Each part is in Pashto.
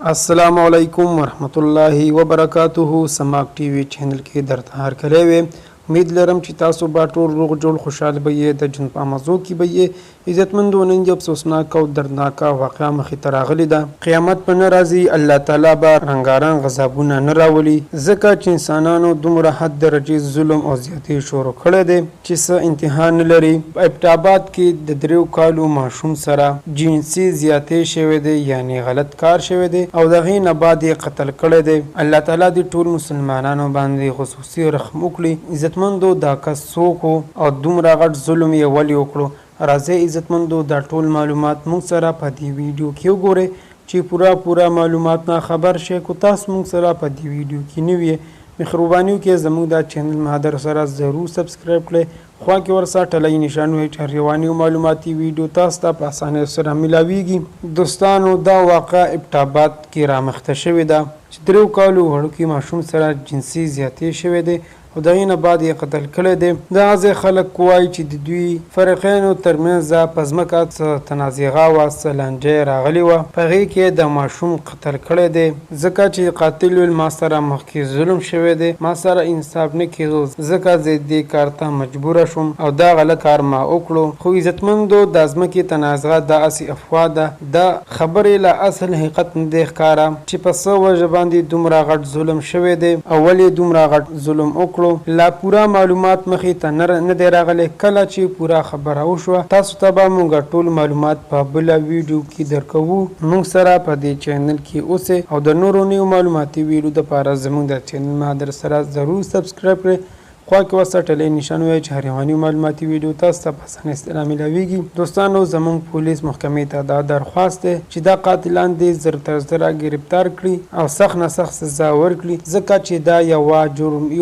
السلام علیکم ورحمت الله وبرکاته. سماک ټي وي چینل کې درته هر کله وي. امید لرم چې تاسو به ټول روغ جوړ خوشاله به یې د جن په مزو کې به یې عزتمندو. نن یو افسوسناک او دردناک واقعه مخې ته راغلې ده. قیامت په نه راځي، الله تعالی به رنګارنګ غضبونه نه راولي، ځکه چې انسانانو دومره حد درجې ظلم او زیاتې شروع کړی دی چې څه انتها نه لري. په ابټاباد کې د 3 کالو ماشوم سره جنسي زیاتې شوی دی، یعنی غلط کار شوی دی او د هغې نه بعد یې قتل کړی دی. الله تعالی دې ټول مسلمانانو باندې خصوصي رحم وکړي. عزتمندو دا کس څوک او دومره غټ ظلم یې ولې وکړو؟ راځئ عزتمندو دا ټول معلومات موږ سره په دې ویډیو کې وګورئ چې پورا معلومات نه خبر شئ. کو تاسو موږ سره په دې ویډیو کې نه وي، مهرباني وکړئ زموږ دا چینل مهادر سره ضرور سبسکرایب کړئ. خوا کې ورسره ټلی نشان وي چې رواني او معلوماتي ویډیو تاسو ته په اسانۍ سره ملاویږي. دوستانو دا واقعه ابټاباد کې رامخته شوې ده چې 3 کالو وړوکي ماشوم سره جنسي زیاتې شوې دی او د هغې نه بعد یې قتل کړی دی. دغسې خلک وایي چې د دوی فرقینو ترمنځ په ځمکه څه تنازعه وه، څه لانجه راغلې وه، په هغې کې د ماشوم قتل کړی دی ځکه چې قاتل ویل ما سره مخکې ظلم شوی دی، ما سره انصاف نه کېدو، ځکه زه دې کار ته مجبوره شوم او دا غلط کار ما وکړو. خو عزتمندو د ځمکې تنازعه دا هسې افوا ده، دا خبرې له اصل حقیقت نه دی ښکاره چې په څه وجه باندې دومره غټ ظلم شوی دی او ولې دومره غټ ظلم وکړو. لا پورا معلومات مخې ته نه دی راغلی. کله چې پورا خبره وشوه تاسو ته به موږ ټول معلومات په بله ویډیو کې درکوو. موږ سره په دې چینل کې اوسئ او د نورو نویو معلوماتي ویډیو دپاره زموږ د چینل مهادر سره ضرور سبسکرایب کړئ. خوا کې ورسره ټلی نشان وایي چې هر رواني معلوماتي ویډیو تاسو ته په اسانۍ سره میلاویږي. دوستانو زموږ پولیس محکمې ته دا درخواست دی چې دا قاتلان دې زر تر زره ګرفتار کړي او سخت نه سخت سزا ورکړي، ځکه چې دا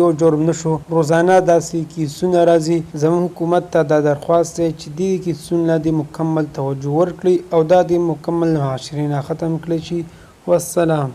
یو جرم نه شو. روزانه داسې کیسونه راځي. زموږ حکومت ته دا درخواست دی چې دې کیسونه دې مکمل توجه ورکړي او دا دې مکمل معاشرې نه ختم کړی شي. والسلام.